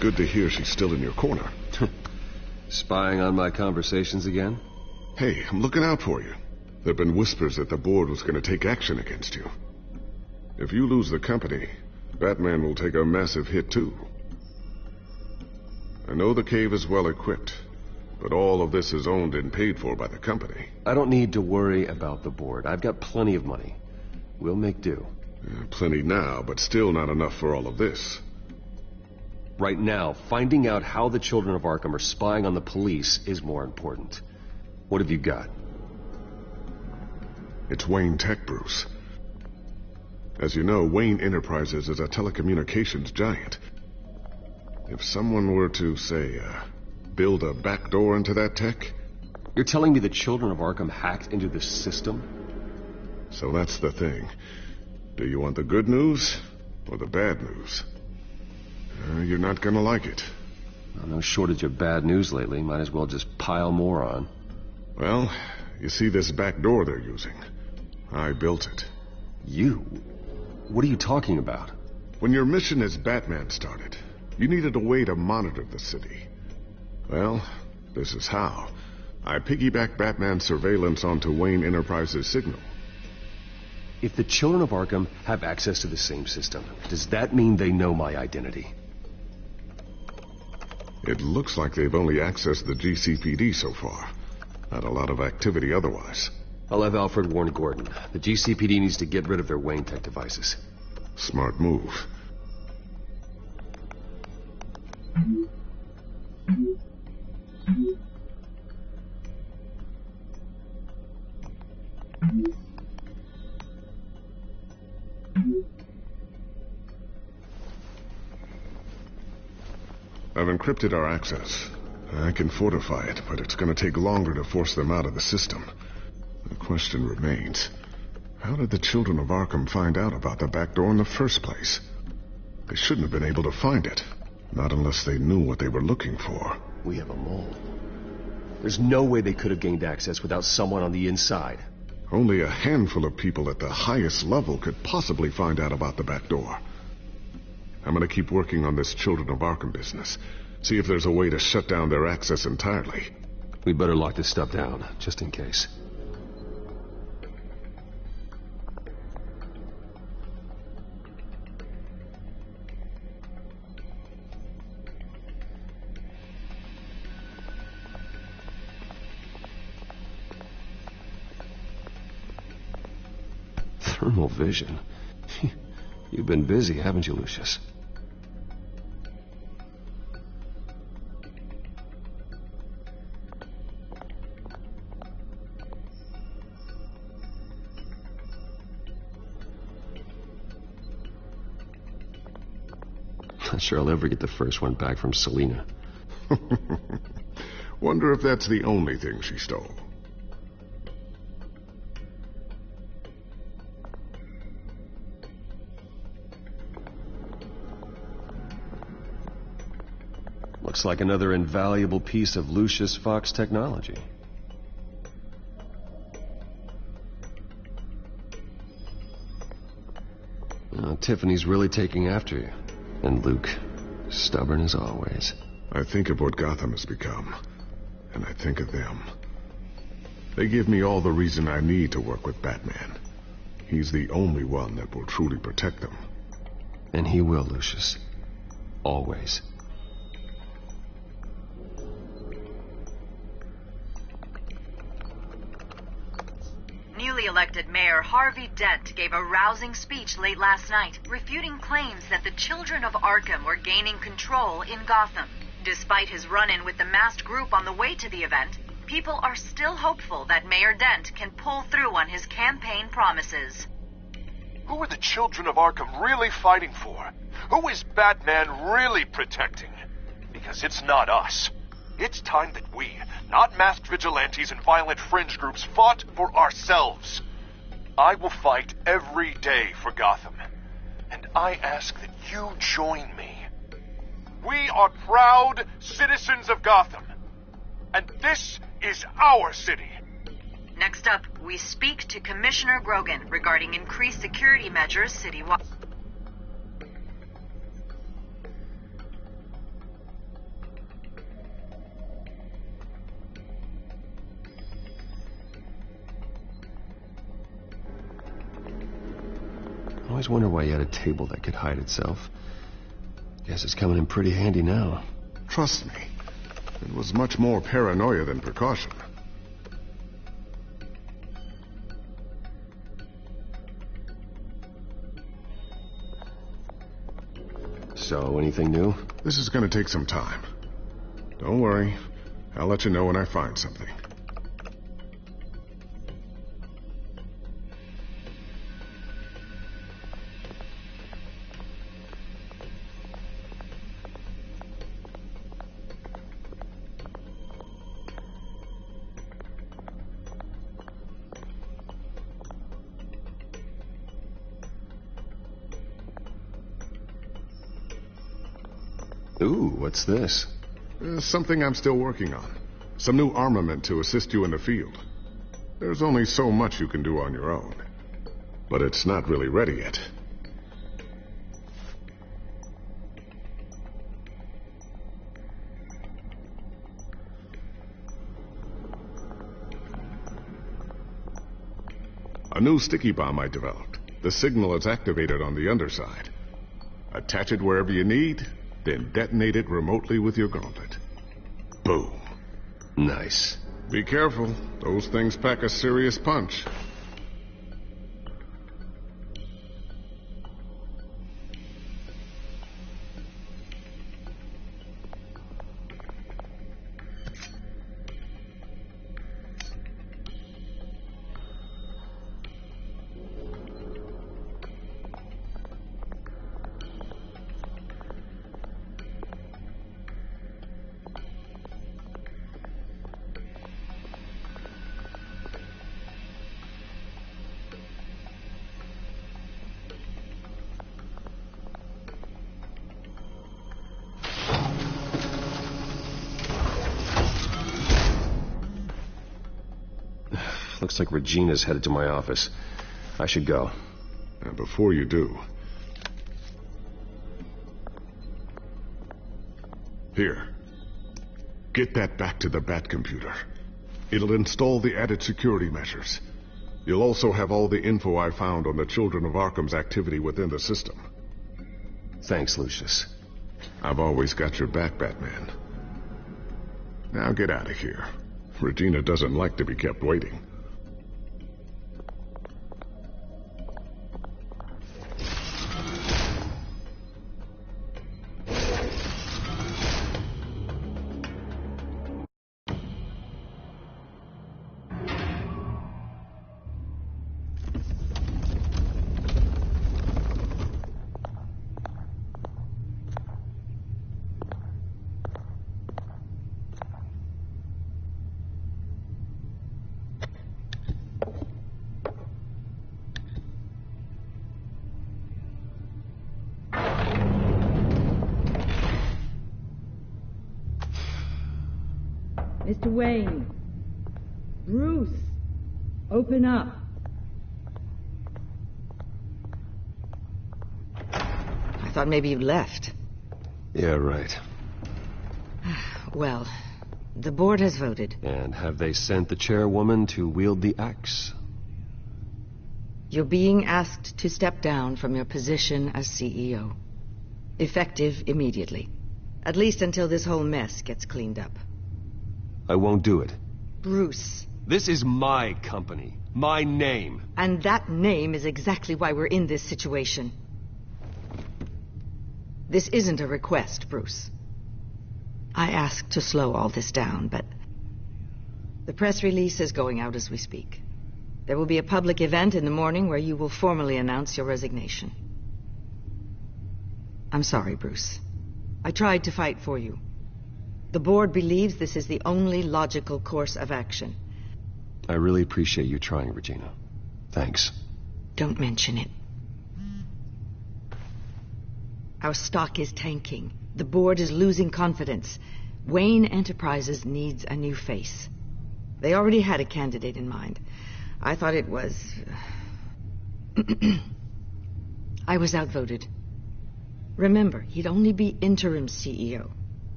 good to hear she's still in your corner. Spying on my conversations again? Hey, I'm looking out for you. There have been whispers that the board was going to take action against you. If you lose the company, Batman will take a massive hit too. I know the cave is well equipped, but all of this is owned and paid for by the company. I don't need to worry about the board. I've got plenty of money. We'll make do. Plenty now, but still not enough for all of this. Right now, finding out how the children of Arkham are spying on the police is more important. What have you got? It's Wayne Tech, Bruce. As you know, Wayne Enterprises is a telecommunications giant. If someone were to, say, build a backdoor into that tech... You're telling me the children of Arkham hacked into this system? So that's the thing. Do you want the good news or the bad news? You're not gonna like it. Well, no shortage of bad news lately. Might as well just pile more on. Well, you see this back door they're using? I built it. You? What are you talking about? When your mission as Batman started, you needed a way to monitor the city. Well, this is how. I piggybacked Batman's surveillance onto Wayne Enterprises' signal. If the children of Arkham have access to the same system, does that mean they know my identity? It looks like they've only accessed the GCPD so far. Not a lot of activity otherwise. I'll have Alfred warn Gordon. The GCPD needs to get rid of their Wayne Tech devices. Smart move. I've encrypted our access. I can fortify it, but it's going to take longer to force them out of the system. The question remains, how did the children of Arkham find out about the back door in the first place? They shouldn't have been able to find it. Not unless they knew what they were looking for. We have a mole. There's no way they could have gained access without someone on the inside. Only a handful of people at the highest level could possibly find out about the back door. I'm gonna keep working on this Children of Arkham business. See if there's a way to shut down their access entirely. We better lock this stuff down, just in case. Thermal vision. You've been busy, haven't you, Lucius? Not sure I'll ever get the first one back from Selina. Wonder if that's the only thing she stole. Looks like another invaluable piece of Lucius Fox technology. Tiffany's really taking after you. And Luke, stubborn as always. I think of what Gotham has become, and I think of them. They give me all the reason I need to work with Batman. He's the only one that will truly protect them. And he will, Lucius. Always. Newly elected Mayor Harvey Dent gave a rousing speech late last night, refuting claims that the children of Arkham were gaining control in Gotham. Despite his run-in with the masked group on the way to the event, people are still hopeful that Mayor Dent can pull through on his campaign promises. Who are the children of Arkham really fighting for? Who is Batman really protecting? Because it's not us. It's time that we, not masked vigilantes and violent fringe groups, fought for ourselves. I will fight every day for Gotham. And I ask that you join me. We are proud citizens of Gotham. And this is our city. Next up, we speak to Commissioner Grogan regarding increased security measures citywide. Always wonder why you had a table that could hide itself. Guess it's coming in pretty handy now. Trust me, it was much more paranoia than precaution. So, anything new? This is gonna take some time. Don't worry, I'll let you know when I find something. Ooh, what's this? Something I'm still working on. Some new armament to assist you in the field. There's only so much you can do on your own. But it's not really ready yet. A new sticky bomb I developed. The signal is activated on the underside. Attach it wherever you need, then detonate it remotely with your gauntlet. Boom. Nice. Be careful. Those things pack a serious punch. Looks like Regina's headed to my office. I should go. And before you do... Here. Get that back to the Bat computer. It'll install the added security measures. You'll also have all the info I found on the Children of Arkham's activity within the system. Thanks, Lucius. I've always got your back, Batman. Now get out of here. Regina doesn't like to be kept waiting. Mr. Wayne. Bruce. Open up. I thought maybe you left. Yeah, right. Well, the board has voted. And have they sent the chairwoman to wield the axe? You're being asked to step down from your position as CEO. Effective immediately. At least until this whole mess gets cleaned up. I won't do it. Bruce. This is my company. My name. And that name is exactly why we're in this situation. This isn't a request, Bruce. I asked to slow all this down, but... the press release is going out as we speak. There will be a public event in the morning where you will formally announce your resignation. I'm sorry, Bruce. I tried to fight for you. The board believes this is the only logical course of action. I really appreciate you trying, Regina. Thanks. Don't mention it. Our stock is tanking. The board is losing confidence. Wayne Enterprises needs a new face. They already had a candidate in mind. I thought it was... I was outvoted. Remember, he'd only be interim CEO.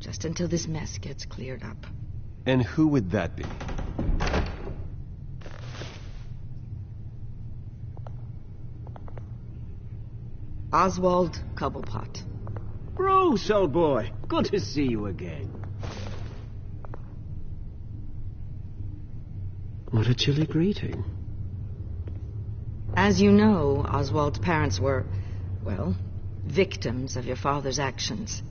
Just until this mess gets cleared up. And who would that be? Oswald Cobblepot. Bruce, old boy. Good to see you again. What a chilly greeting. As you know, Oswald's parents were, well, victims of your father's actions.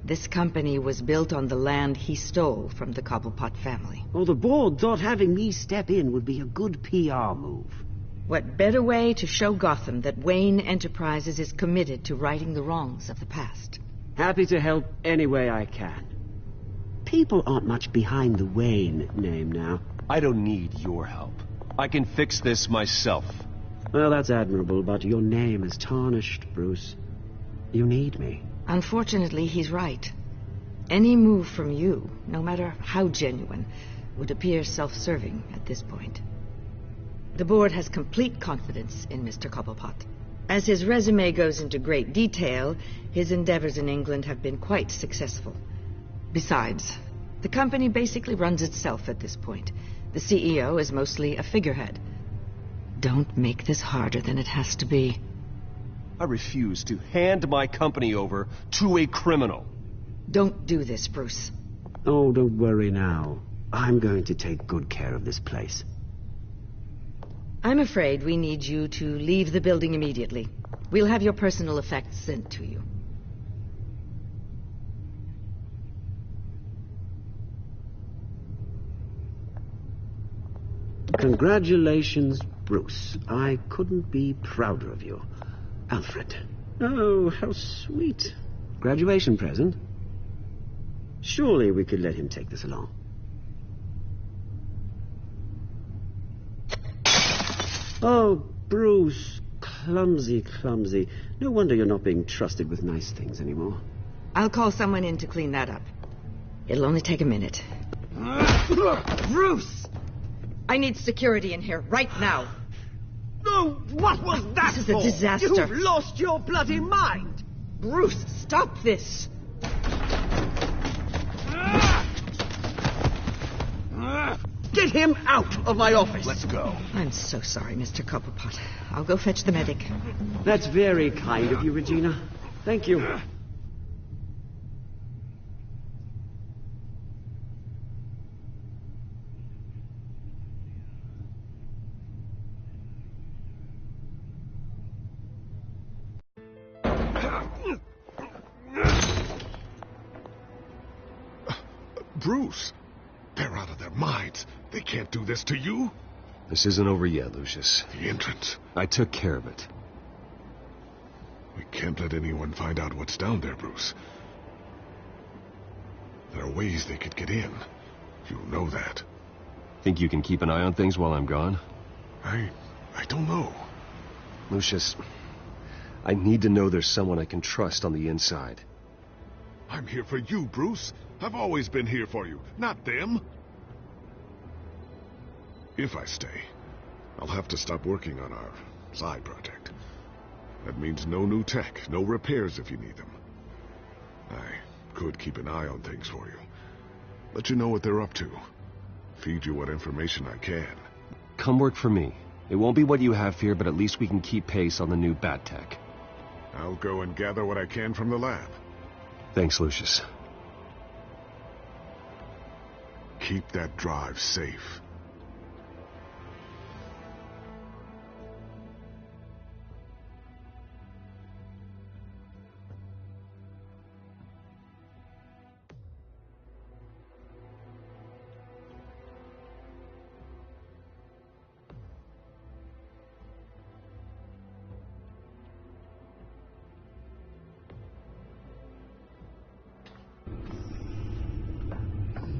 This company was built on the land he stole from the Cobblepot family. Well, the board thought having me step in would be a good PR move. What better way to show Gotham that Wayne Enterprises is committed to righting the wrongs of the past? Happy to help any way I can. People aren't much behind the Wayne name now. I don't need your help. I can fix this myself. Well, that's admirable, but your name is tarnished, Bruce. You need me. Unfortunately, he's right. Any move from you, no matter how genuine, would appear self-serving at this point. The board has complete confidence in Mr. Cobblepot. As his resume goes into great detail, his endeavors in England have been quite successful. Besides, the company basically runs itself at this point. The CEO is mostly a figurehead. Don't make this harder than it has to be. I refuse to hand my company over to a criminal. Don't do this, Bruce. Oh, don't worry now. I'm going to take good care of this place. I'm afraid we need you to leave the building immediately. We'll have your personal effects sent to you. Congratulations, Bruce. I couldn't be prouder of you. Alfred. Oh, how sweet. Graduation present? Surely we could let him take this along. Oh, Bruce. Clumsy, clumsy. No wonder you're not being trusted with nice things anymore. I'll call someone in to clean that up. It'll only take a minute. Bruce! I need security in here right now. No, what was that This is a disaster. You've lost your bloody mind! Bruce, stop this! Get him out of my office! Let's go. I'm so sorry, Mr. Cobblepot. I'll go fetch the medic. That's very kind of you, Regina. Thank you. Bruce, they're out of their minds. They can't do this to you. This isn't over yet, Lucius. The entrance. I took care of it. We can't let anyone find out what's down there, Bruce. There are ways they could get in. You know that. Think you can keep an eye on things while I'm gone? I don't know. Lucius, I need to know there's someone I can trust on the inside. I'm here for you, Bruce. I've always been here for you, not them. If I stay, I'll have to stop working on our side project. That means no new tech, no repairs if you need them. I could keep an eye on things for you. Let you know what they're up to. Feed you what information I can. Come work for me. It won't be what you have here, but at least we can keep pace on the new bat tech. I'll go and gather what I can from the lab. Thanks, Lucius. Keep that drive safe.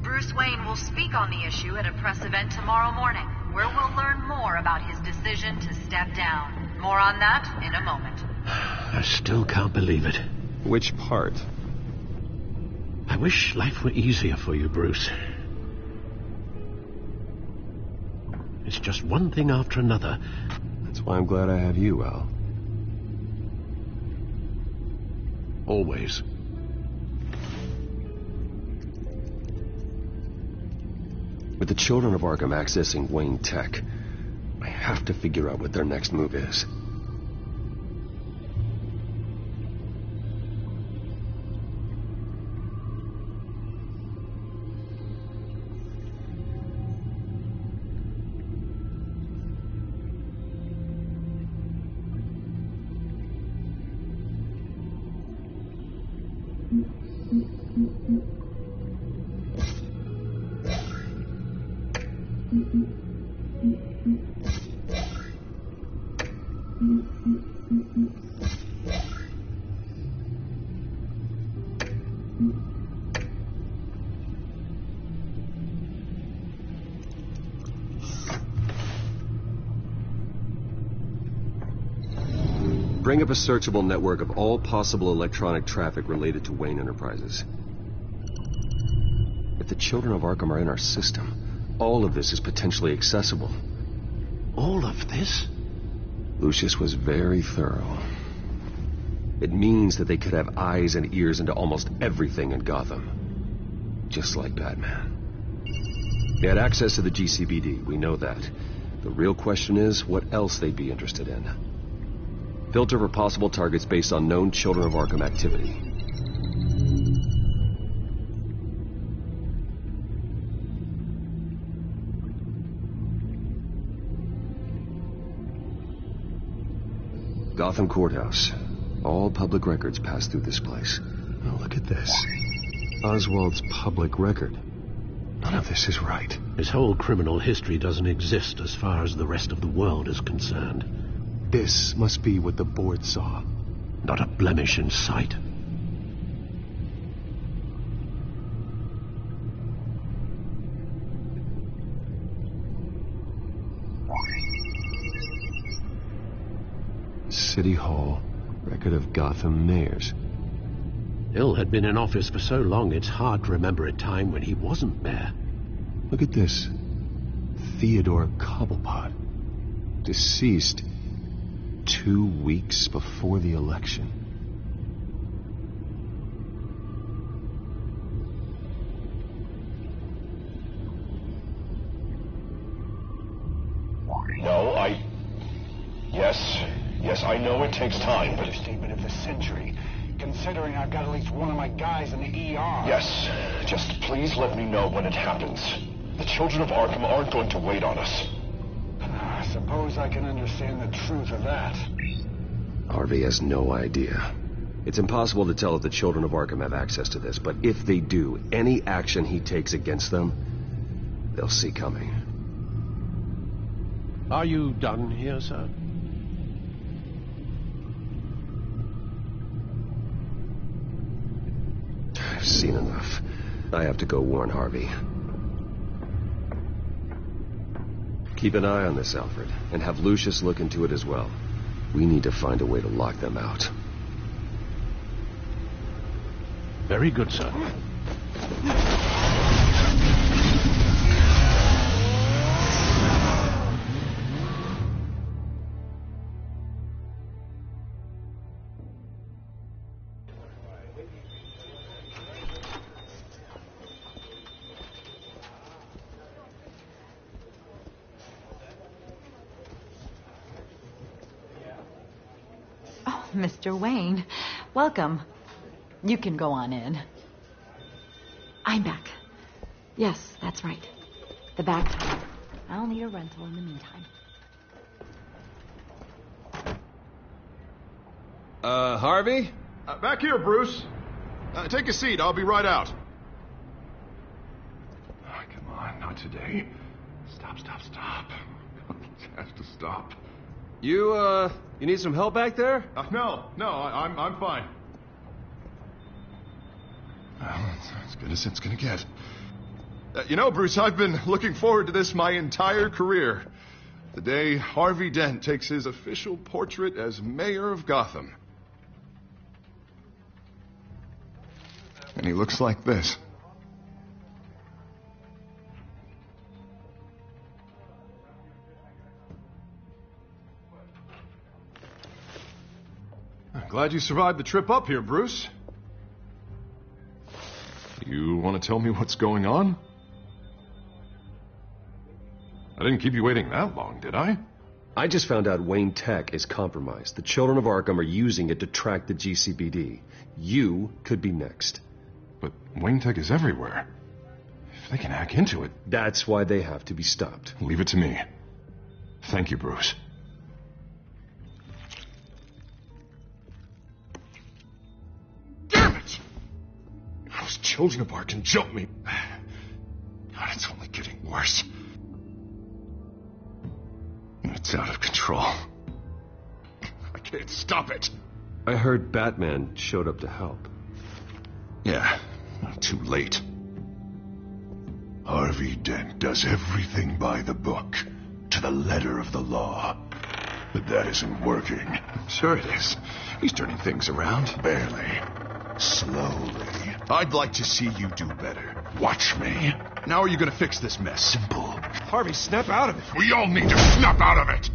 Bruce Wayne will speak on the issue at a press event tomorrow morning, where we'll learn more about his decision to step down. More on that in a moment. I still can't believe it. Which part? I wish life were easier for you, Bruce. It's just one thing after another. That's why I'm glad I have you, Al. Always. With the children of Arkham accessing Wayne Tech, I have to figure out what their next move is. Bring up a searchable network of all possible electronic traffic related to Wayne Enterprises. If the children of Arkham are in our system, all of this is potentially accessible. All of this? Lucius was very thorough. It means that they could have eyes and ears into almost everything in Gotham. Just like Batman. They had access to the GCPD, we know that. The real question is, what else they'd be interested in. Filter for possible targets based on known Children of Arkham activity. Gotham Courthouse. All public records pass through this place. Oh, look at this. Oswald's public record. None of this is right. His whole criminal history doesn't exist as far as the rest of the world is concerned. This must be what the board saw. Not a blemish in sight. City Hall, record of Gotham mayors. Hill had been in office for so long it's hard to remember a time when he wasn't mayor. Look at this. Theodore Cobblepot. Deceased 2 weeks before the election. No, Yes, I know it takes time, but... Understatement of the century, considering I've got at least one of my guys in the ER. Yes, just please let me know when it happens. The children of Arkham aren't going to wait on us. I suppose I can understand the truth of that. Harvey has no idea. It's impossible to tell if the children of Arkham have access to this, but if they do, any action he takes against them, they'll see coming. Are you done here, sir? I've seen enough. I have to go warn Harvey. Keep an eye on this, Alfred, and have Lucius look into it as well. We need to find a way to lock them out. Very good, sir. Mr. Wayne, welcome. You can go on in. I'm back. Yes, that's right. The back. I'll need a rental in the meantime. Harvey? Back here, Bruce. Take a seat. I'll be right out. Oh, come on, not today. Stop. It has to stop. You need some help back there? No, I'm fine. Well, it's as good as it's gonna get. You know, Bruce, I've been looking forward to this my entire career. The day Harvey Dent takes his official portrait as mayor of Gotham. And he looks like this. I'm glad you survived the trip up here, Bruce. You want to tell me what's going on? I didn't keep you waiting that long, did I? I just found out Wayne Tech is compromised. The children of Arkham are using it to track the GCPD. You could be next. But Wayne Tech is everywhere. If they can hack into it... That's why they have to be stopped. Leave it to me. Thank you, Bruce. Damn it! I was children of Arkham jumped me. God, it's only getting worse. It's out of control. I can't stop it. I heard Batman showed up to help. Yeah, too late. Harvey Dent does everything by the book, to the letter of the law. But that isn't working. Sure it is. He's turning things around. Barely. Slowly. I'd like to see you do better. Watch me. Now are you gonna fix this mess? Simple. Harvey, snap out of it. We all need to snap out of it!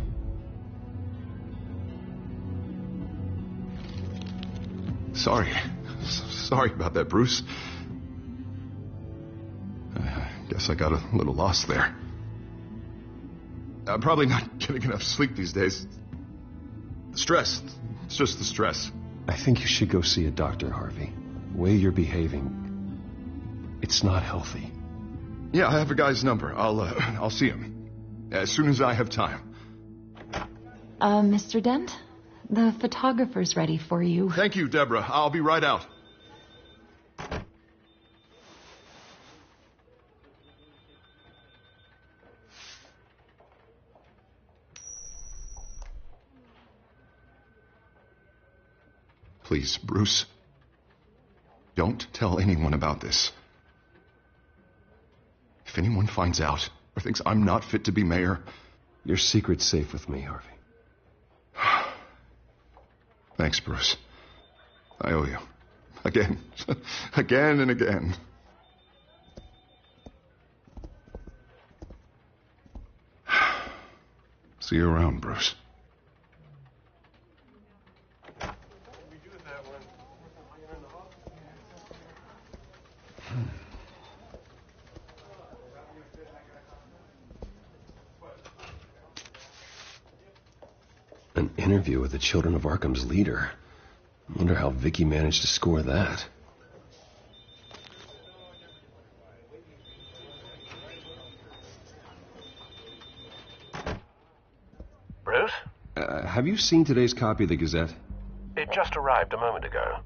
Sorry about that, Bruce. I guess I got a little lost there. I'm probably not getting enough sleep these days. The stress. It's just the stress. I think you should go see a doctor, Harvey. The way you're behaving, it's not healthy. Yeah, I have a guy's number. I'll see him as soon as I have time. Mr. Dent? The photographer's ready for you. Thank you, Deborah. I'll be right out. Please, Bruce. Don't tell anyone about this. If anyone finds out or thinks I'm not fit to be mayor... Your secret's safe with me, Harvey. Thanks, Bruce. I owe you. Again. Again and again. See you around, Bruce. An interview with the Children of Arkham's leader. I wonder how Vicky managed to score that. Bruce? Have you seen today's copy of the Gazette? It just arrived a moment ago.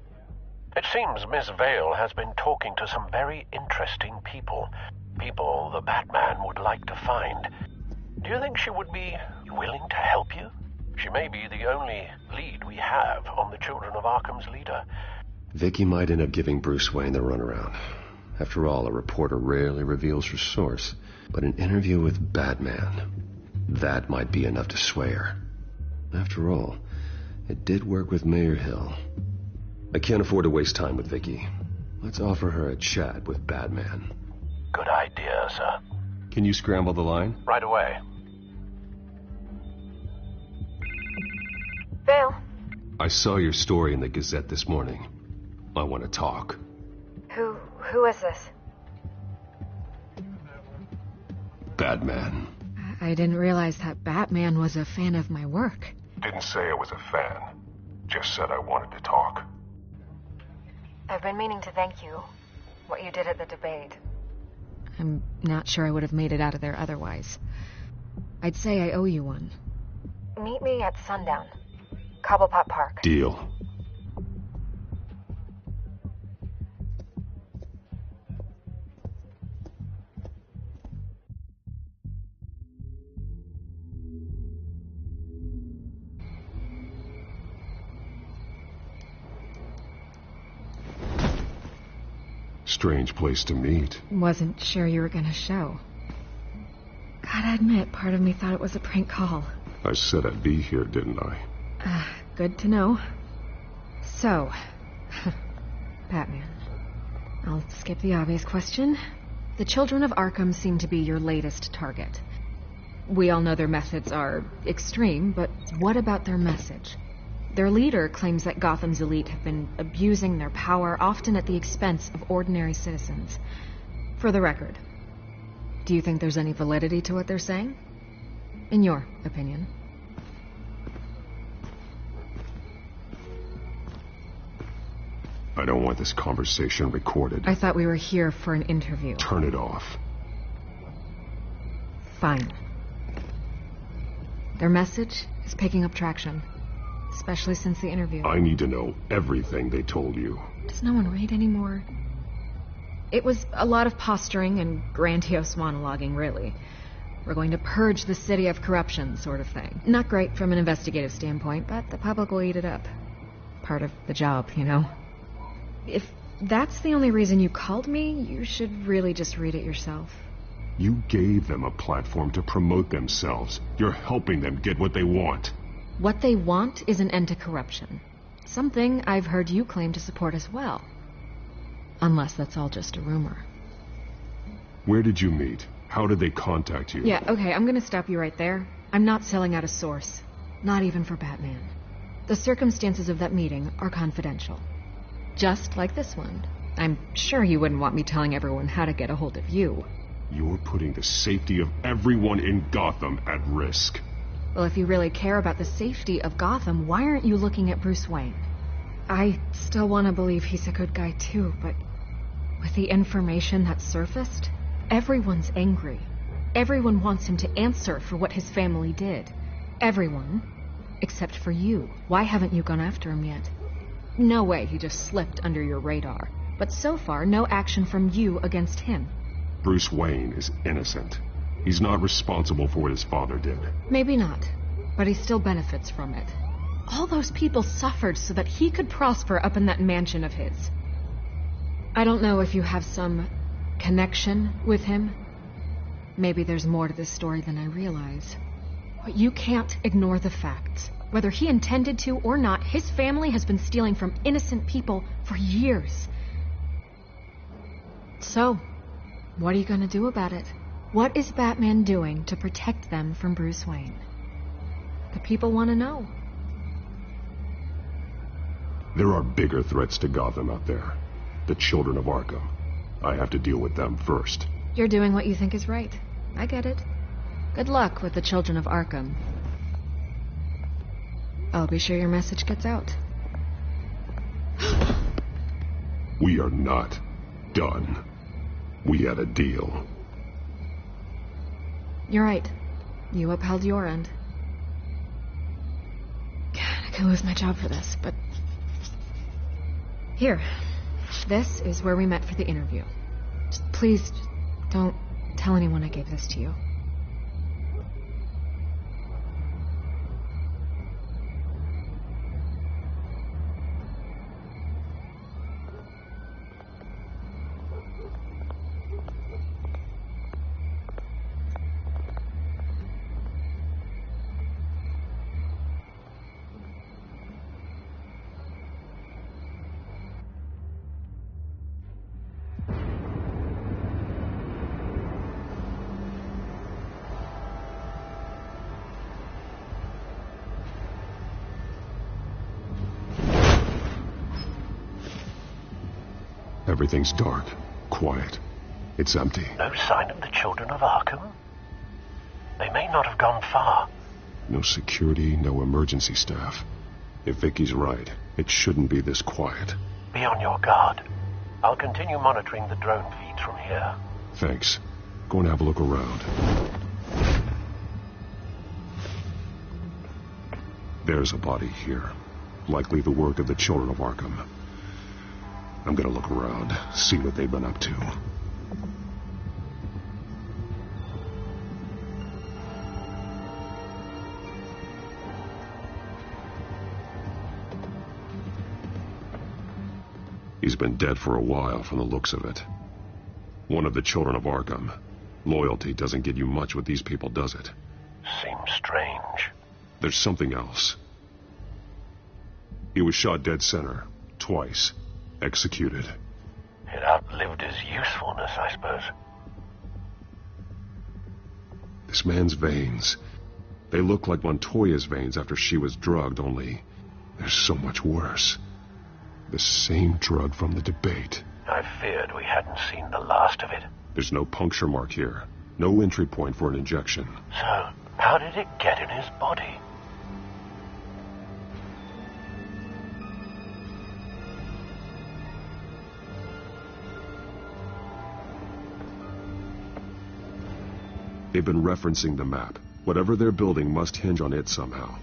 It seems Miss Vale has been talking to some very interesting people. People the Batman would like to find. Do you think she would be willing to help you? She may be the only lead we have on the Children of Arkham's leader. Vicky might end up giving Bruce Wayne the runaround. After all, a reporter rarely reveals her source. But an interview with Batman, that might be enough to sway her. After all, it did work with Mayor Hill. I can't afford to waste time with Vicky. Let's offer her a chat with Batman. Good idea, sir. Can you scramble the line? Right away. Vale. I saw your story in the Gazette this morning. I want to talk. Who is this? Batman. I didn't realize that Batman was a fan of my work. Didn't say I was a fan. Just said I wanted to talk. I've been meaning to thank you. What you did at the debate. I'm not sure I would have made it out of there otherwise. I'd say I owe you one. Meet me at sundown. Cobblepot Park. Deal. Strange place to meet. Wasn't sure you were gonna show. Gotta admit, part of me thought it was a prank call. I said I'd be here, didn't I? Good to know. So, Batman. I'll skip the obvious question. The Children of Arkham seem to be your latest target. We all know their methods are extreme, but what about their message? Their leader claims that Gotham's elite have been abusing their power, often at the expense of ordinary citizens. For the record, do you think there's any validity to what they're saying? In your opinion? I don't want this conversation recorded. I thought we were here for an interview. Turn it off. Fine. Their message is picking up traction, especially since the interview. I need to know everything they told you. Does no one read anymore? It was a lot of posturing and grandiose monologuing, really. We're going to purge the city of corruption, sort of thing. Not great from an investigative standpoint, but the public will eat it up. Part of the job, you know? If that's the only reason you called me, you should really just read it yourself. You gave them a platform to promote themselves. You're helping them get what they want. What they want is an end to corruption. Something I've heard you claim to support as well. Unless that's all just a rumor. Where did you meet? How did they contact you? Yeah, okay, I'm gonna stop you right there. I'm not selling out a source. Not even for Batman. The circumstances of that meeting are confidential. Just like this one. I'm sure you wouldn't want me telling everyone how to get a hold of you. You're putting the safety of everyone in Gotham at risk. Well, if you really care about the safety of Gotham, why aren't you looking at Bruce Wayne? I still want to believe he's a good guy too, but with the information that surfaced, everyone's angry. Everyone wants him to answer for what his family did. Everyone, except for you. Why haven't you gone after him yet? No way he just slipped under your radar. But so far, no action from you against him. Bruce Wayne is innocent. He's not responsible for what his father did. Maybe not, but he still benefits from it. All those people suffered so that he could prosper up in that mansion of his. I don't know if you have some connection with him. Maybe there's more to this story than I realize. But you can't ignore the facts. Whether he intended to or not, his family has been stealing from innocent people for years. So, what are you gonna do about it? What is Batman doing to protect them from Bruce Wayne? The people want to know. There are bigger threats to Gotham out there. The children of Arkham. I have to deal with them first. You're doing what you think is right. I get it. Good luck with the children of Arkham. I'll be sure your message gets out. We are not done. We had a deal. You're right. You upheld your end. God, I could lose my job for this, but... Here. This is where we met for the interview. Please, don't tell anyone I gave this to you. Everything's dark, quiet. It's empty. No sign of the children of Arkham? They may not have gone far. No security, no emergency staff. If Vicky's right, it shouldn't be this quiet. Be on your guard. I'll continue monitoring the drone feeds from here. Thanks. Go and have a look around. There's a body here. Likely the work of the children of Arkham. I'm gonna look around, see what they've been up to. He's been dead for a while from the looks of it. One of the children of Arkham. Loyalty doesn't get you much with these people, does it? Seems strange. There's something else. He was shot dead center, twice. Executed. It outlived his usefulness, I suppose. This man's veins. They look like Montoya's veins after she was drugged, only they're so much worse. The same drug from the debate. I feared we hadn't seen the last of it. There's no puncture mark here. No entry point for an injection. So, how did it get in his body? They've been referencing the map. Whatever they're building must hinge on it somehow.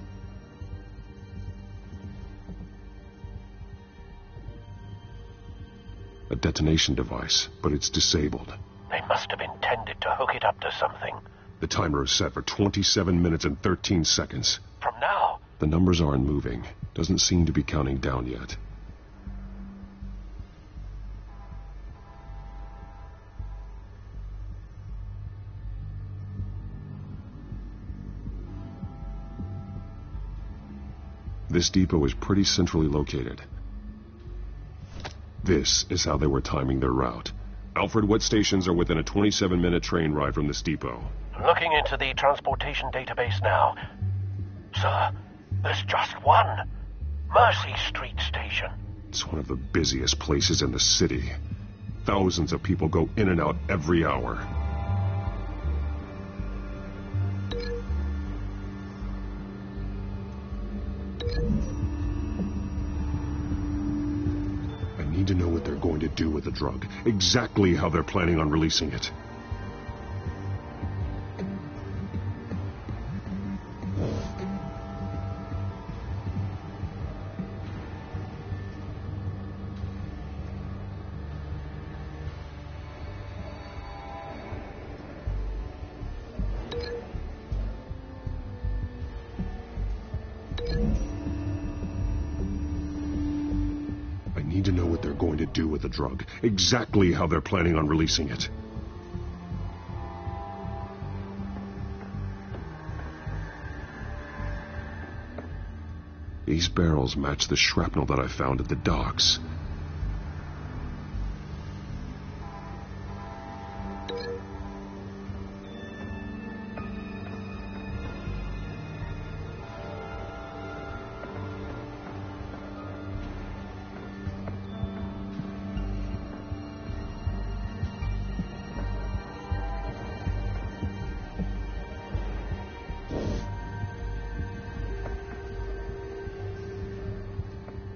A detonation device, but it's disabled. They must have intended to hook it up to something. The timer is set for 27 minutes and 13 seconds. From now? The numbers aren't moving. Doesn't seem to be counting down yet. This depot is pretty centrally located. This is how they were timing their route. Alfred, what stations are within a 27-minute train ride from this depot? Looking into the transportation database now. Sir, there's just one. Mercy Street Station. It's one of the busiest places in the city. Thousands of people go in and out every hour. I need to know what they're going to do with the drug. Exactly how they're planning on releasing it. I need to know what they're going to do with the drug. Exactly how they're planning on releasing it. These barrels match the shrapnel that I found at the docks.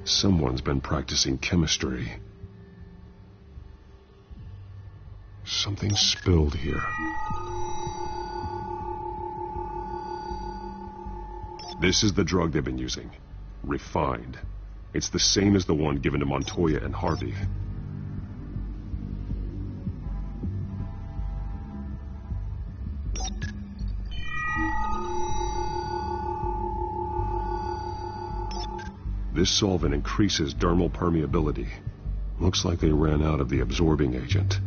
Someone's been practicing chemistry. Something spilled here. This is the drug they've been using. Refined. It's the same as the one given to Montoya and Harvey. This solvent increases dermal permeability. Looks like they ran out of the absorbing agent.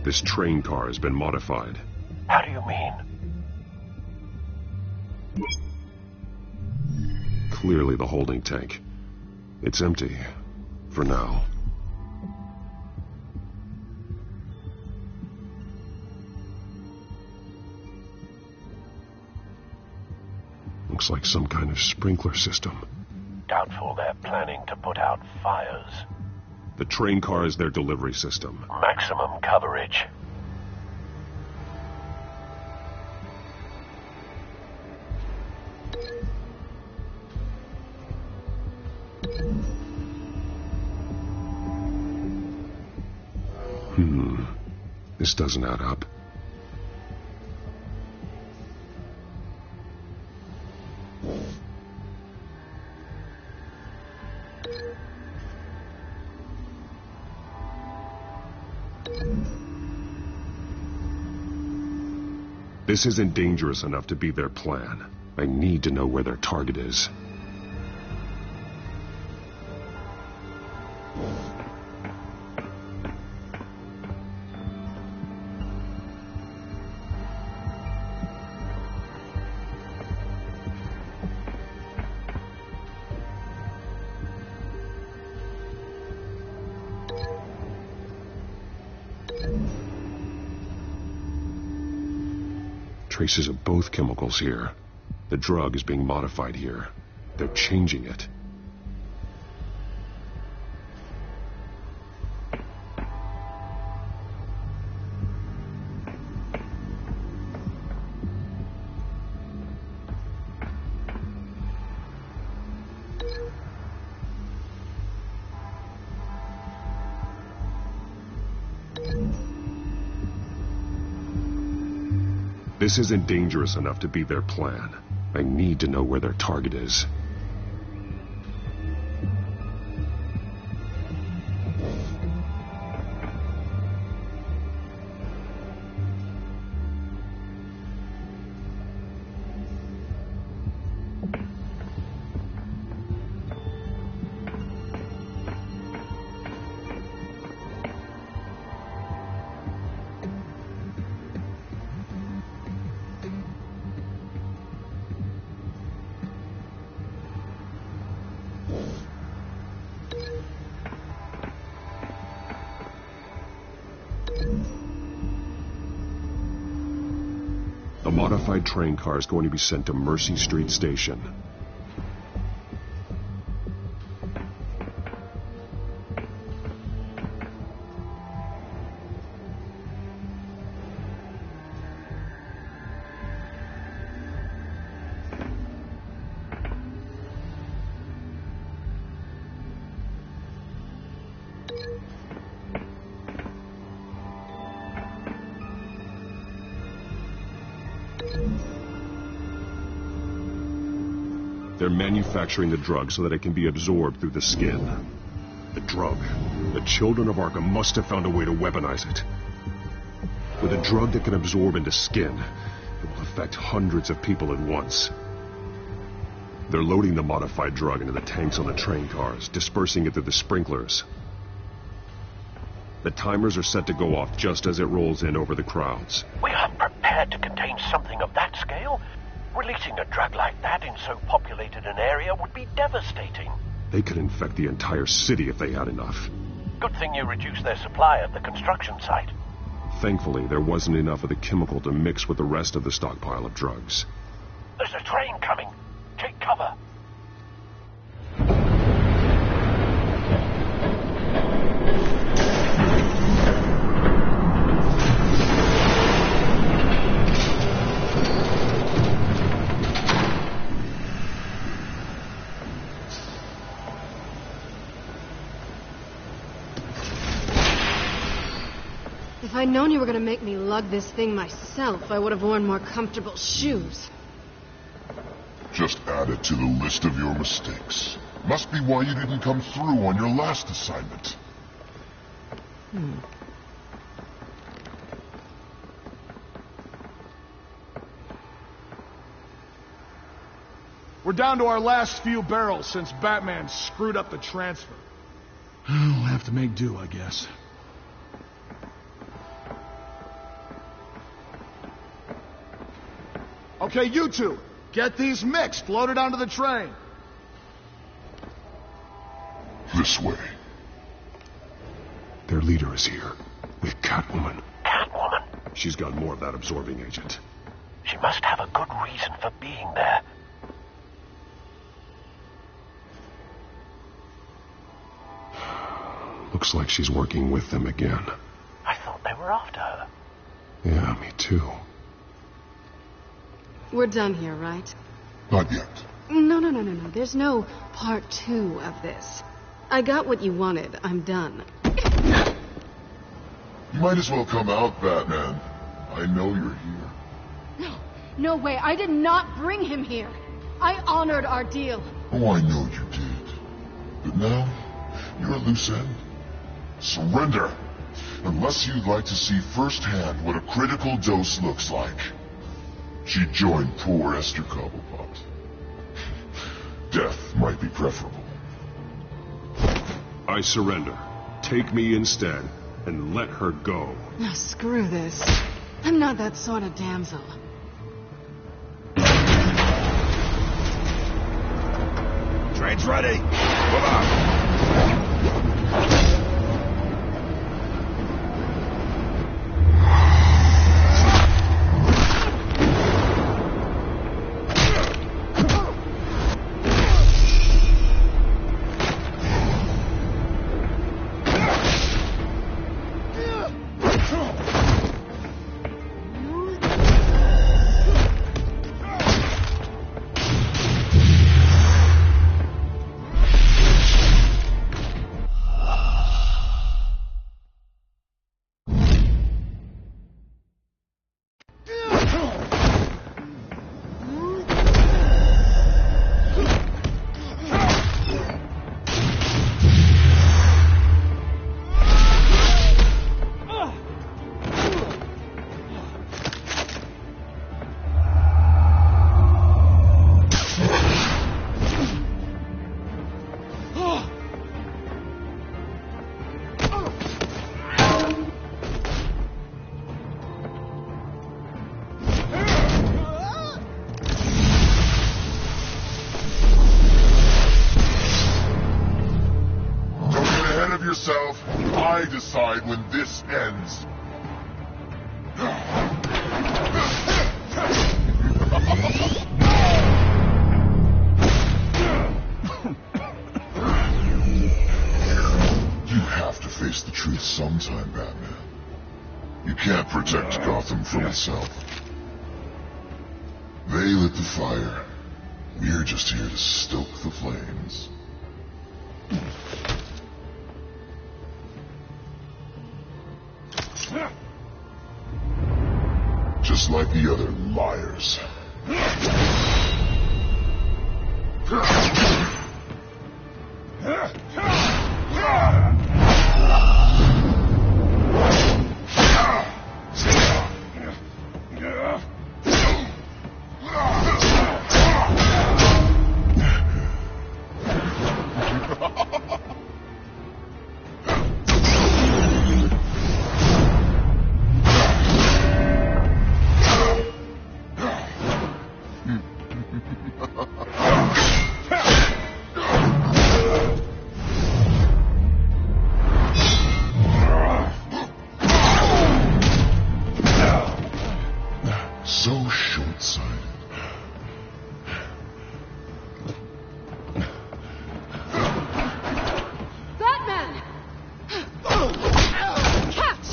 This train car has been modified. How do you mean? Clearly the holding tank. It's empty. For now. Looks like some kind of sprinkler system. Doubtful they're planning to put out fires. The train car is their delivery system. Maximum coverage. This doesn't add up. This isn't dangerous enough to be their plan. I need to know where their target is. Traces of both chemicals here. The drug is being modified here. They're changing it. This isn't dangerous enough to be their plan. I need to know where their target is. The modified train car is going to be sent to Mercy Street Station. They're manufacturing the drug so that it can be absorbed through the skin. The drug. The children of Arkham must have found a way to weaponize it. With a drug that can absorb into skin, it will affect hundreds of people at once. They're loading the modified drug into the tanks on the train cars, dispersing it through the sprinklers. The timers are set to go off just as it rolls in over the crowds. We aren't prepared to contain something of that scale. Releasing a drug like that in so populated an area would be devastating. They could infect the entire city if they had enough. Good thing you reduced their supply at the construction site. Thankfully, there wasn't enough of the chemical to mix with the rest of the stockpile of drugs. There's a train coming. Take cover. If I'd known you were going to make me lug this thing myself, I would have worn more comfortable shoes. Just add it to the list of your mistakes. Must be why you didn't come through on your last assignment. We're down to our last few barrels since Batman screwed up the transfer. We'll have to make do, I guess. Okay, you two, get these mixed, loaded onto the train. This way. Their leader is here, with Catwoman. Catwoman? She's got more of that absorbing agent. She must have a good reason for being there. Looks like she's working with them again. I thought they were after her. Yeah, me too. We're done here, right? Not yet. No. There's no part 2 of this. I got what you wanted. I'm done. You might as well come out, Batman. I know you're here. No way. I did not bring him here. I honored our deal. Oh, I know you did. But now, you're a loose end. Surrender. Unless you'd like to see firsthand what a critical dose looks like. She joined poor Esther Cobblepot. Death might be preferable. I surrender. Take me instead, and let her go. Oh, screw this. I'm not that sort of damsel. Train's ready. Move on. I decide when this ends. You have to face the truth sometime, Batman. You can't protect Gotham from itself. They lit the fire. We're just here to stoke the flames. Just like the other liars. So short-sighted. Batman! Catch!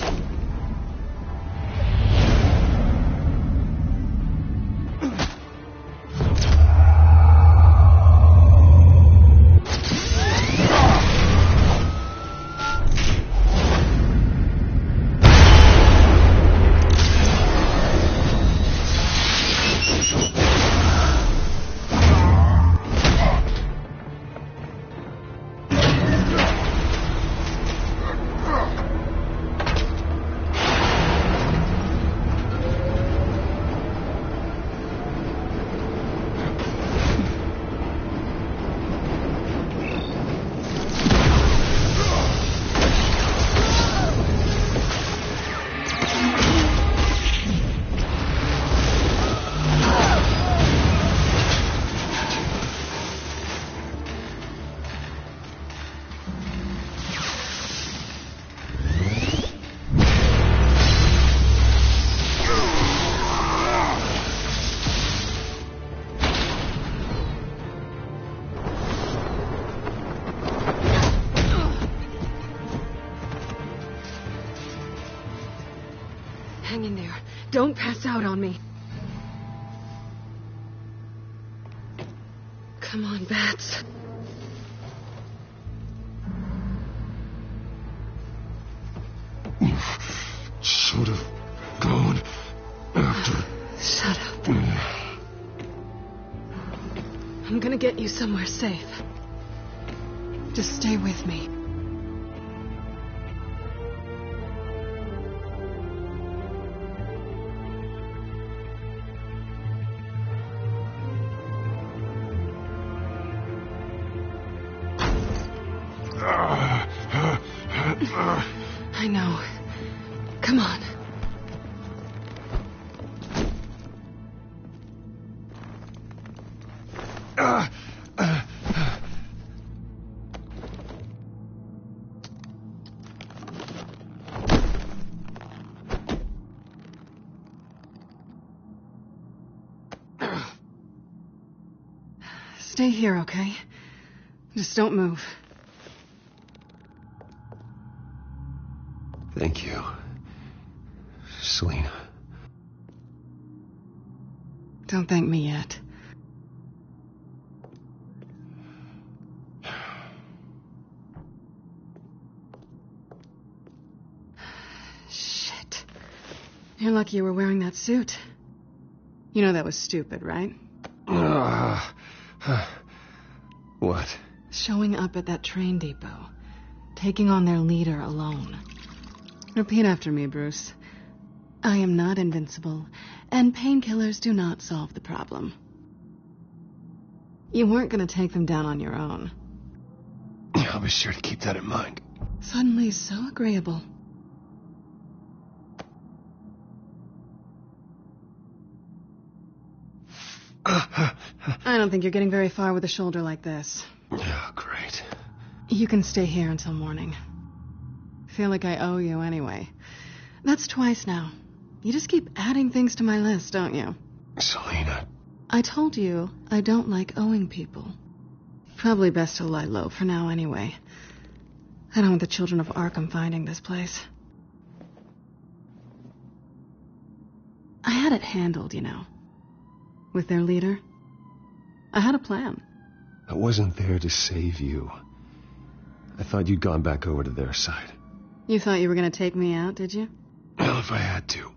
Hang in there. Don't pass out on me. Come on, Bats. You should have gone after... Shut up. I'm gonna get you somewhere safe. Just stay with me. I know. Come on. Stay here, okay? Just don't move. Thank you, Selina. Don't thank me yet. Shit. You're lucky you were wearing that suit. You know that was stupid, right? What? Showing up at that train depot. Taking on their leader alone. Repeat after me, Bruce. I am not invincible, and painkillers do not solve the problem. You weren't going to take them down on your own. I'll be sure to keep that in mind. Suddenly so agreeable. I don't think you're getting very far with a shoulder like this. Oh, great. You can stay here until morning. Feel like I owe you anyway. That's twice now. You just keep adding things to my list, don't you? Selina. I told you I don't like owing people. Probably best to lie low for now anyway. I don't want the children of Arkham finding this place. I had it handled, you know. With their leader. I had a plan. I wasn't there to save you. I thought you'd gone back over to their side. You thought you were going to take me out, did you? Well, if I had to.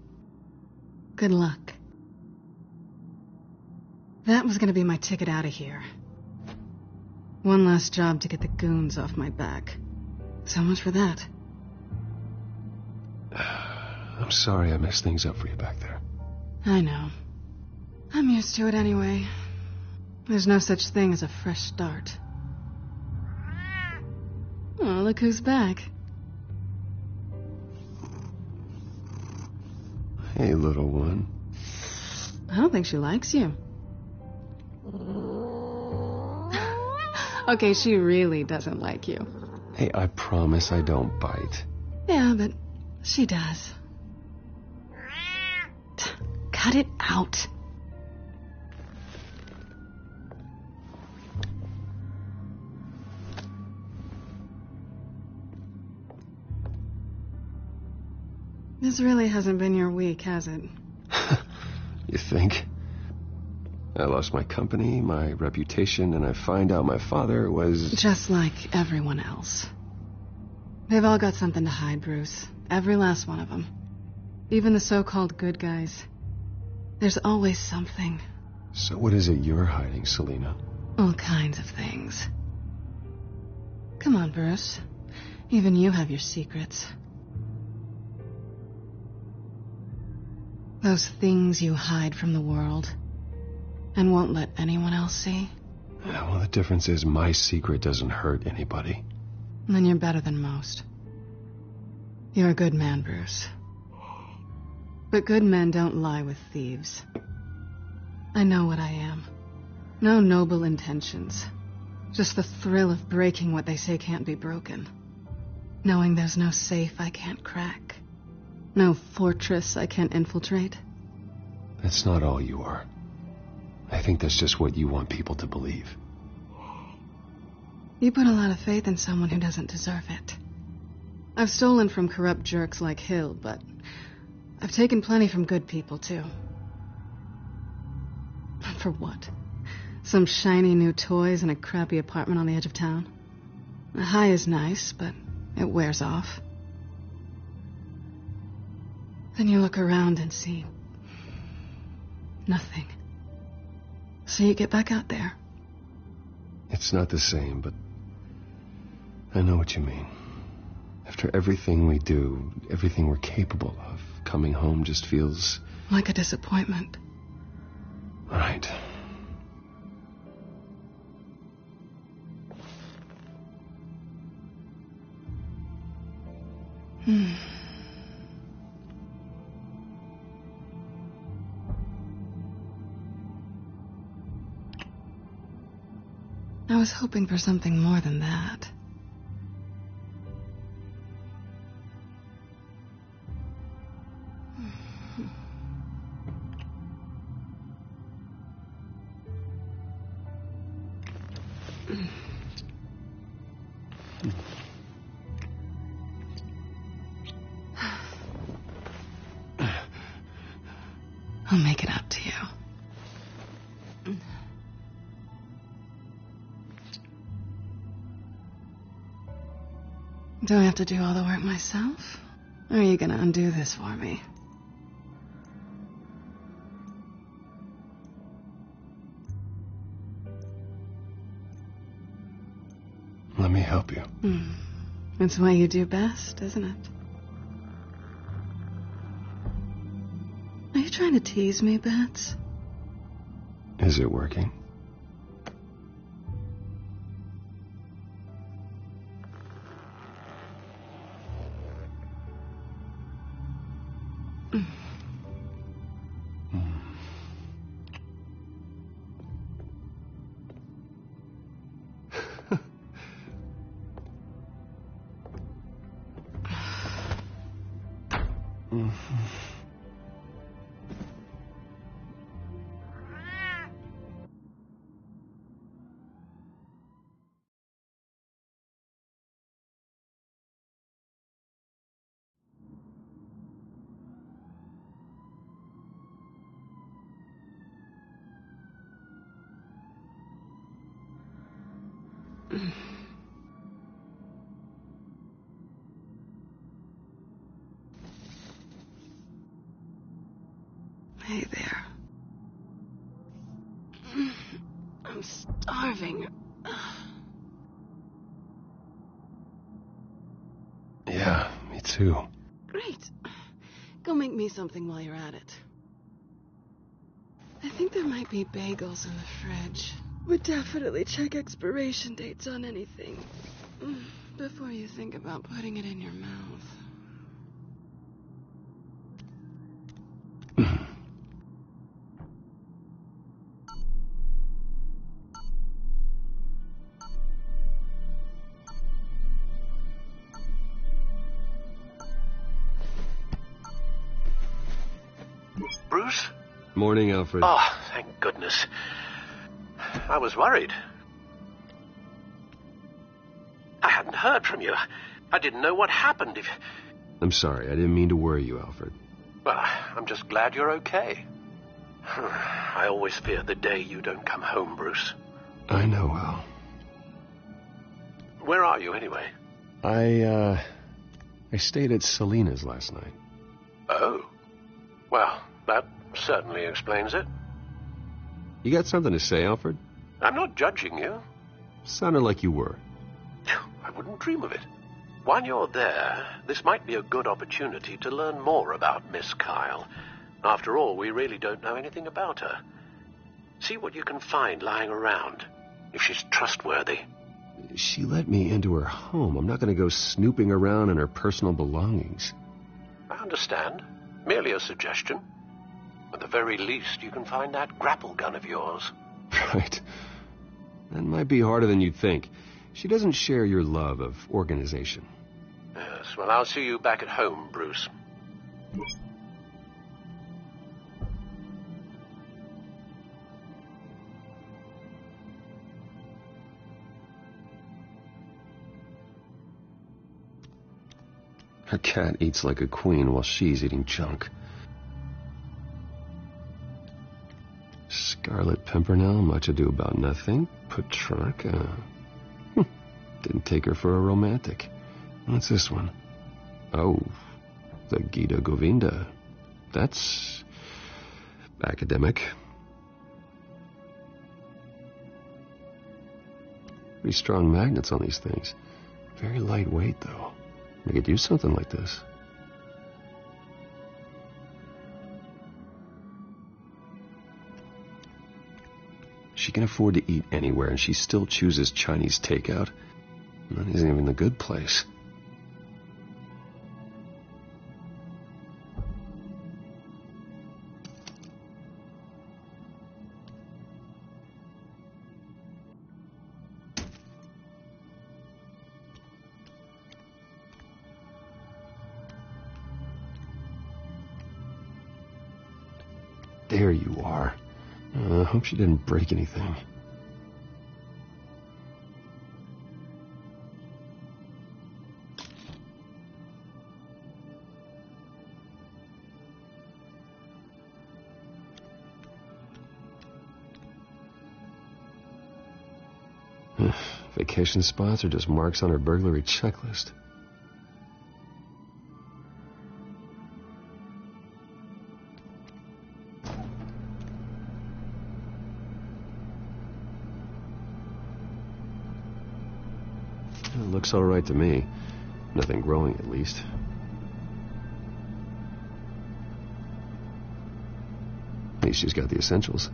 Good luck. That was going to be my ticket out of here. One last job to get the goons off my back. So much for that. I'm sorry I messed things up for you back there. I know. I'm used to it anyway. There's no such thing as a fresh start. Oh, look who's back. Hey, little one. I don't think she likes you. Okay, she really doesn't like you. Hey, I promise I don't bite. Yeah, but she does. Cut it out. This really hasn't been your week, has it? You think? I lost my company, my reputation, and I find out my father was... Just like everyone else. They've all got something to hide, Bruce. Every last one of them. Even the so-called good guys. There's always something. So what is it you're hiding, Selina? All kinds of things. Come on, Bruce. Even you have your secrets. Those things you hide from the world and won't let anyone else see. Yeah, well, the difference is my secret doesn't hurt anybody. Then you're better than most. You're a good man, Bruce. But good men don't lie with thieves. I know what I am. No noble intentions. Just the thrill of breaking what they say can't be broken. Knowing there's no safe I can't crack. No fortress I can't infiltrate. That's not all you are. I think that's just what you want people to believe. You put a lot of faith in someone who doesn't deserve it. I've stolen from corrupt jerks like Hill, but I've taken plenty from good people, too. For what? Some shiny new toys and a crappy apartment on the edge of town? A high is nice, but it wears off. Then you look around and see nothing. So you get back out there. It's not the same, but I know what you mean. After everything we do, everything we're capable of, coming home just feels... like a disappointment. Right. I was hoping for something more than that. I'll make it up to you. Do I have to do all the work myself? Or are you gonna undo this for me? Let me help you. It's what you do best, isn't it? Are you trying to tease me, Bats? Is it working? Hey there. I'm starving. Yeah, me too. Great. Go make me something while you're at it. I think there might be bagels in the fridge. Would definitely check expiration dates on anything before you think about putting it in your mouth. Bruce? Morning, Alfred. Oh, thank goodness. I was worried. I hadn't heard from you. I didn't know what happened. I'm sorry, I didn't mean to worry you, Alfred. Well, I'm just glad you're okay. I always fear the day you don't come home, Bruce. I know, Al. Where are you, anyway? I stayed at Selena's last night. Oh. Well, that certainly explains it. You got something to say, Alfred? I'm not judging you. Sounded like you were. I wouldn't dream of it. While you're there, this might be a good opportunity to learn more about Miss Kyle. After all, we really don't know anything about her. See what you can find lying around, if she's trustworthy. She let me into her home. I'm not going to go snooping around in her personal belongings. I understand. Merely a suggestion. At the very least, you can find that grapple gun of yours. Right. That might be harder than you'd think. She doesn't share your love of organization. Yes, well, I'll see you back at home, Bruce. Her cat eats like a queen while she's eating junk. Scarlet Pimpernel, much ado about nothing. Petrarca. Didn't take her for a romantic. What's this one? Oh, the Gita Govinda. That's academic. Pretty strong magnets on these things. Very lightweight, though. They could use something like this. She can afford to eat anywhere, and she still chooses Chinese takeout. That isn't even the good place. There you are. I hope she didn't break anything. Vacation spots are just marks on her burglary checklist. It looks all right to me. Nothing growing, at least. At least she's got the essentials.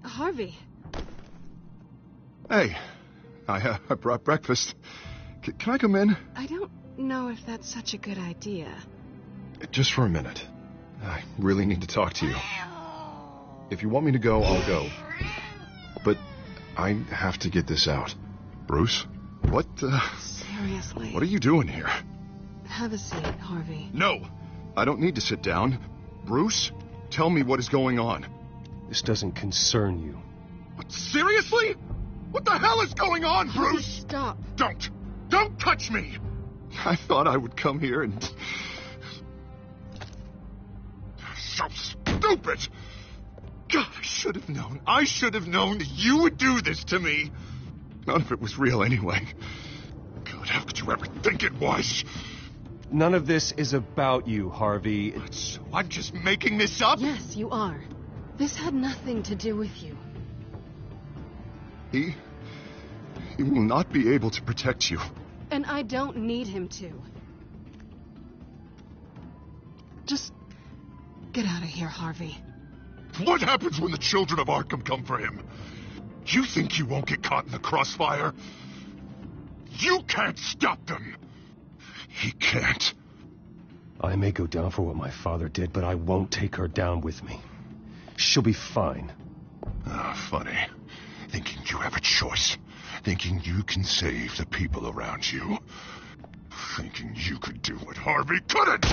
Harvey. Hey, I brought breakfast. Can I come in? I don't know if that's such a good idea. Just for a minute. I really need to talk to you. If you want me to go, I'll go. But I have to get this out. Bruce? What Seriously. What are you doing here? Have a seat, Harvey. No! I don't need to sit down. Bruce, tell me what is going on. This doesn't concern you. What, seriously? What the hell is going on, Bruce? Stop. Don't touch me! I thought I would come here and... So stupid! God, I should have known. I should have known that you would do this to me. None of it was real anyway. God, how could you ever think it was? None of this is about you, Harvey. So I'm just making this up? Yes, you are. This had nothing to do with you. He will not be able to protect you. And I don't need him to. Just get out of here, Harvey. What happens when the children of Arkham come for him? You think you won't get caught in the crossfire? You can't stop them. He can't. I may go down for what my father did, but I won't take her down with me. She'll be fine. Funny. Thinking you have a choice. Thinking you can save the people around you. Thinking you could do what Harvey couldn't!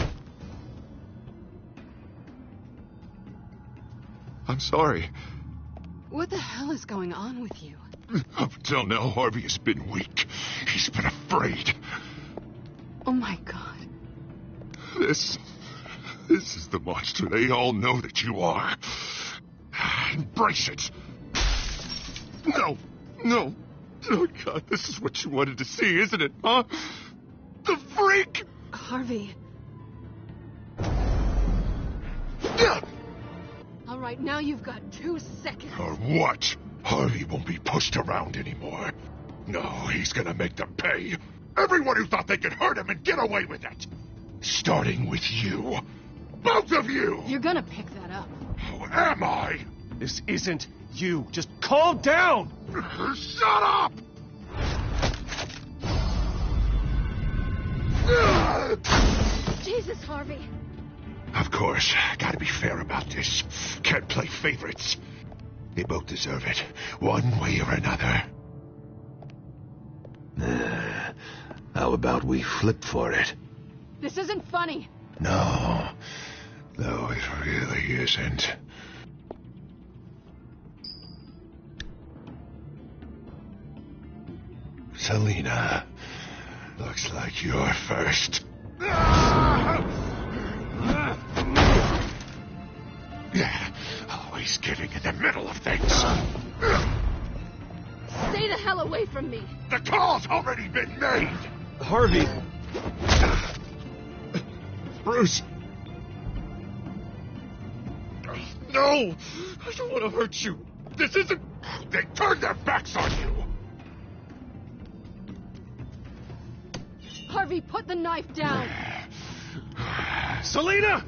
I'm sorry. What the hell is going on with you? Up until now, Harvey has been weak. He's been afraid. Oh my God. This is the monster they all know that you are. Embrace it. No. Oh, God, this is what you wanted to see, isn't it, huh? The freak! Harvey. All right, now you've got 2 seconds. Or what? Harvey won't be pushed around anymore. No, he's gonna make them pay. Everyone who thought they could hurt him and get away with it. Starting with you. Both of you! You're gonna pick that up. Who am I? This isn't you. Just calm down! Shut up! Jesus, Harvey. Of course, gotta be fair about this. Can't play favorites. They both deserve it, one way or another. How about we flip for it? This isn't funny. No, it really isn't. Selina, looks like you're first. Always getting in the middle of things. Stay the hell away from me. The call's already been made. Harvey. Bruce. No, I don't want to hurt you. This isn't... They turned their backs on you. Harvey, put the knife down. Selina!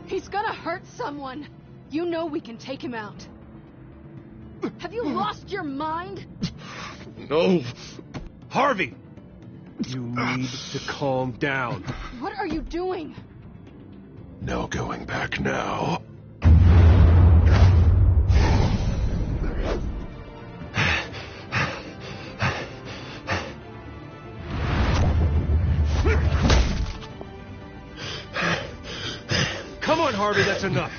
He's gonna hurt someone. You know we can take him out. Have you lost your mind? No. Harvey! You need to calm down. What are you doing? No going back now. Come on, Harvey, that's enough.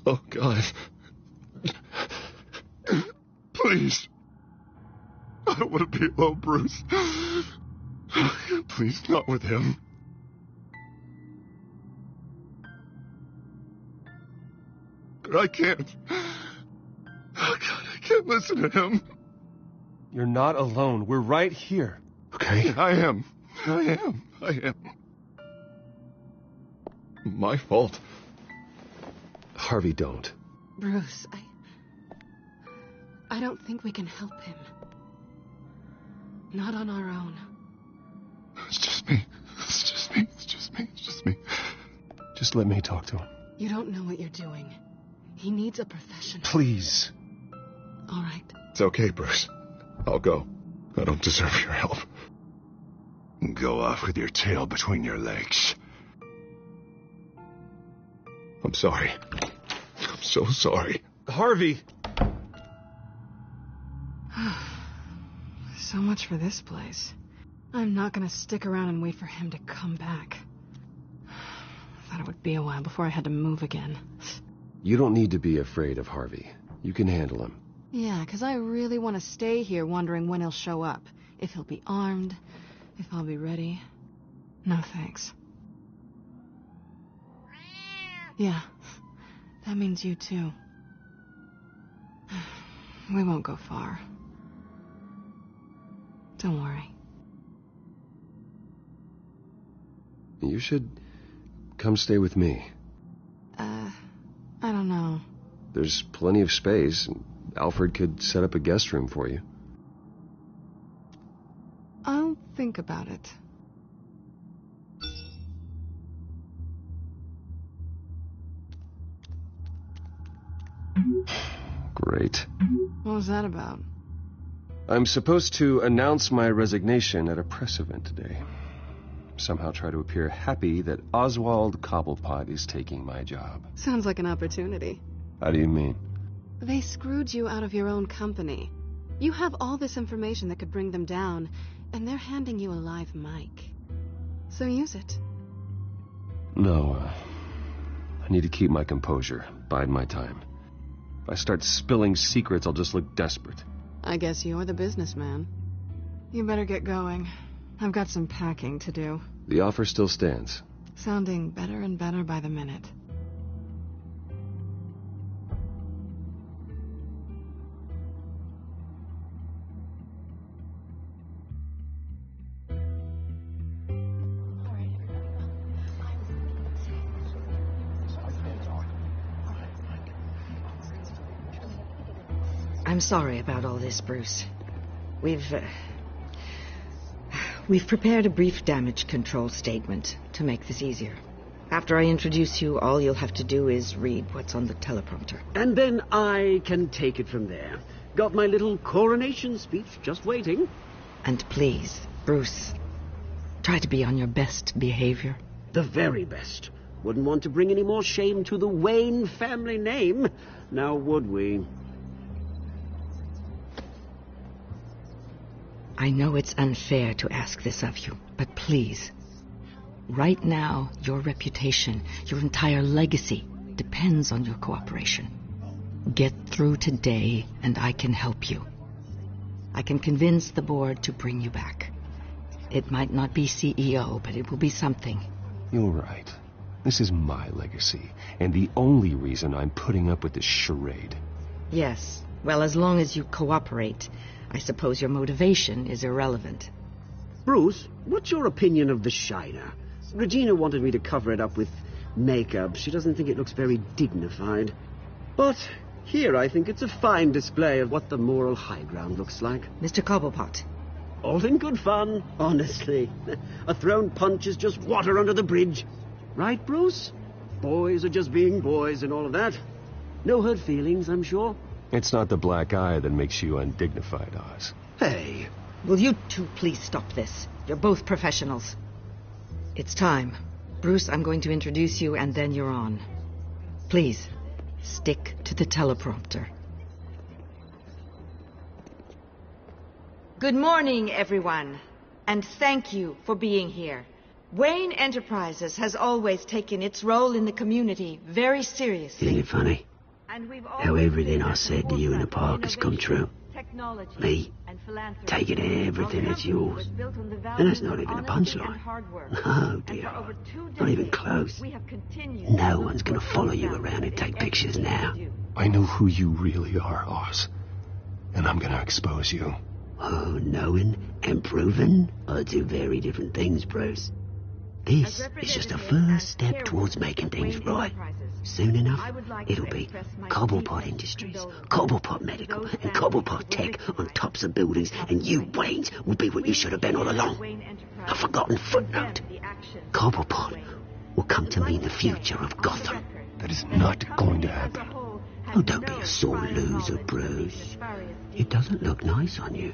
Oh, God. Please. I don't want to be alone, Bruce. Please, not with him. But I can't. Oh, God, I can't listen to him. You're not alone. We're right here. Okay? I am. My fault. Harvey, don't. Bruce, I don't think we can help him. Not on our own. It's just me. It's just me. It's just me. It's just me. Just let me talk to him. You don't know what you're doing. He needs a professional. Please. All right. It's okay, Bruce. I'll go. I don't deserve your help. Go off with your tail between your legs. I'm sorry. I'm so sorry. Harvey! So much for this place. I'm not gonna stick around and wait for him to come back. I thought it would be a while before I had to move again. You don't need to be afraid of Harvey. You can handle him. Yeah, because I really want to stay here wondering when he'll show up. If he'll be armed, if I'll be ready. No thanks. Yeah, that means you too. We won't go far. Don't worry. You should come stay with me. I don't know. There's plenty of space. Alfred could set up a guest room for you. I'll think about it. Great. What was that about? I'm supposed to announce my resignation at a press event today. Somehow try to appear happy that Oswald Cobblepot is taking my job. Sounds like an opportunity. How do you mean? They screwed you out of your own company. You have all this information that could bring them down, and they're handing you a live mic. So use it. No, I need to keep my composure, bide my time. If I start spilling secrets, I'll just look desperate. I guess you're the businessman. You better get going. I've got some packing to do. The offer still stands. Sounding better and better by the minute. I'm sorry about all this, Bruce. We've prepared a brief damage control statement to make this easier. After I introduce you, all you'll have to do is read what's on the teleprompter. And then I can take it from there. Got my little coronation speech just waiting. And please, Bruce, try to be on your best behavior. The very best. Wouldn't want to bring any more shame to the Wayne family name, now would we? I know it's unfair to ask this of you, but please, right now, your reputation, your entire legacy, depends on your cooperation. Get through today, and I can help you. I can convince the board to bring you back. It might not be CEO, but it will be something. You're right. This is my legacy, and the only reason I'm putting up with this charade. Yes, well, as long as you cooperate, I suppose your motivation is irrelevant. Bruce, what's your opinion of the Shiner? Regina wanted me to cover it up with makeup. She doesn't think it looks very dignified. But here I think it's a fine display of what the moral high ground looks like. Mr. Cobblepot. All in good fun, honestly. A thrown punch is just water under the bridge. Right, Bruce? Boys are just being boys and all of that. No hurt feelings, I'm sure. It's not the black eye that makes you undignified, Oz. Hey. Will you two please stop this? You're both professionals. It's time. Bruce, I'm going to introduce you, and then you're on. Please, stick to the teleprompter. Good morning, everyone, and thank you for being here. Wayne Enterprises has always taken its role in the community very seriously. Isn't it funny? How everything I said to you in the park has come true. Me, taking everything as yours. And that's not even a punchline. Oh dear, not even close. No one's going to follow you around and take pictures now. I know who you really are, Oz. And I'm going to expose you. Oh, knowing and proving are two very different things, Bruce. This is just a first step towards making things right. Soon enough, it'll be Cobblepot Industries, Cobblepot Medical, and Cobblepot Tech on tops of buildings, and you, Waynes, will be what you should have been all along. A forgotten footnote. Cobblepot will come to mean the future of Gotham. That is not going to happen. Oh, don't be a sore loser, Bruce. It doesn't look nice on you.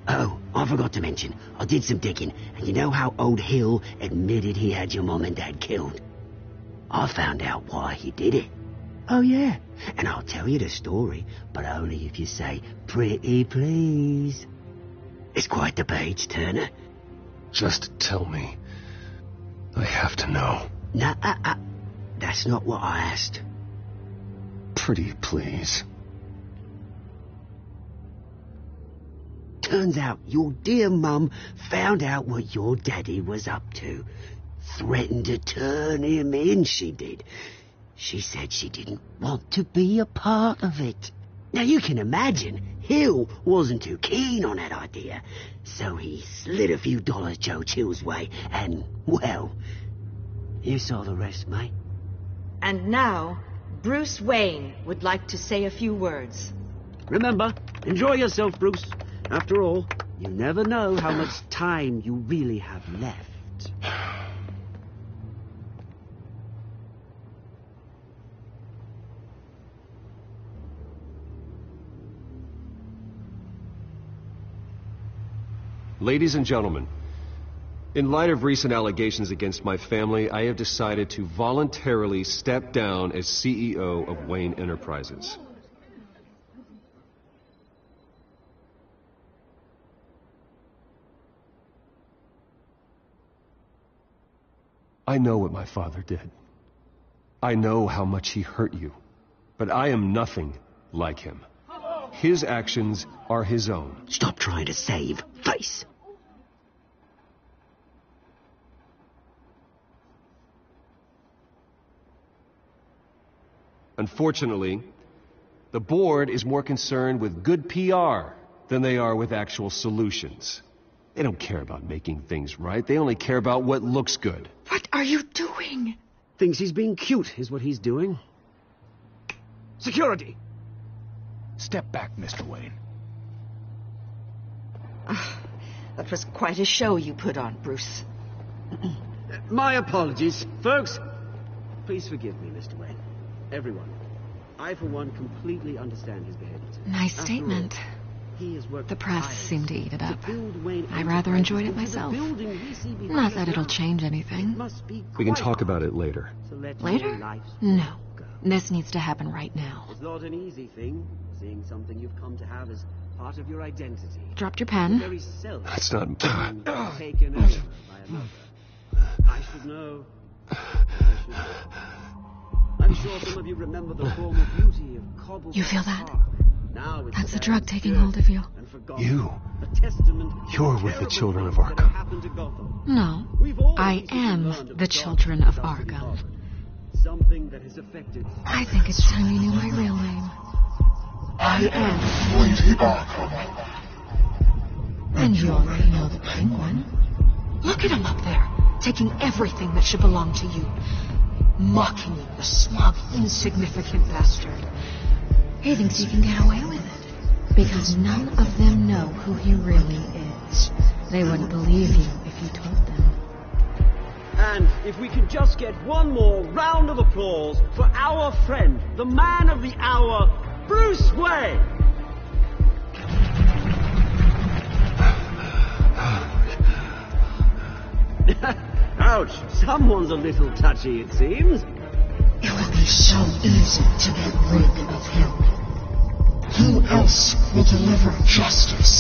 Oh, I forgot to mention, I did some digging, and you know how old Hill admitted he had your mom and dad killed? I found out why he did it. Oh, yeah, and I'll tell you the story, but only if you say, pretty please. It's quite the page, Turner. Just tell me. I have to know. Nah, that's not what I asked. Pretty please. Turns out your dear mum found out what your daddy was up to. Threatened to turn him in, she did. She said she didn't want to be a part of it. Now you can imagine, Hill wasn't too keen on that idea. So he slid a few dollars Joe Chill's way, and, well, you saw the rest, mate. And now, Bruce Wayne would like to say a few words. Remember, enjoy yourself, Bruce. After all, you never know how much time you really have left. Ladies and gentlemen, in light of recent allegations against my family, I have decided to voluntarily step down as CEO of Wayne Enterprises. I know what my father did. I know how much he hurt you, but I am nothing like him. His actions are his own. Stop trying to save face. Unfortunately, the board is more concerned with good PR than they are with actual solutions. They don't care about making things right. They only care about what looks good. What are you doing? Thinks he's being cute, is what he's doing. Security! Step back, Mr. Wayne. That was quite a show you put on, Bruce. My apologies. Folks, please forgive me, Mr. Wayne. Everyone. I, for one, completely understand his behavior today. Nice statement. The press seemed to eat it up. I rather enjoyed it myself. Not that it'll change anything. We can talk about it later. Later? No. This needs to happen right now. It's not an easy thing, seeing something you've come to have as part of your identity. Dropped your pen. That's not... Taken over by another. I should know. I'm sure some of you remember the former beauty of Cobblestone. You feel that? Now that's the drug taking hold of you. You're with the children of Arkham. No, I am the children of Arkham. Something that has affected. I think it's time you knew my real name. I am Lady Arkham. And you already know the Penguin. Look at him up there, taking everything that should belong to you. Mocking you, the smug, insignificant bastard. He thinks he can get away with it. Because none of them know who he really is. They wouldn't believe you if you told them. And if we could just get one more round of applause for our friend, the man of the hour, Bruce Wayne. Ouch, someone's a little touchy, it seems. It would be so easy to get rid of him. Who else will deliver justice?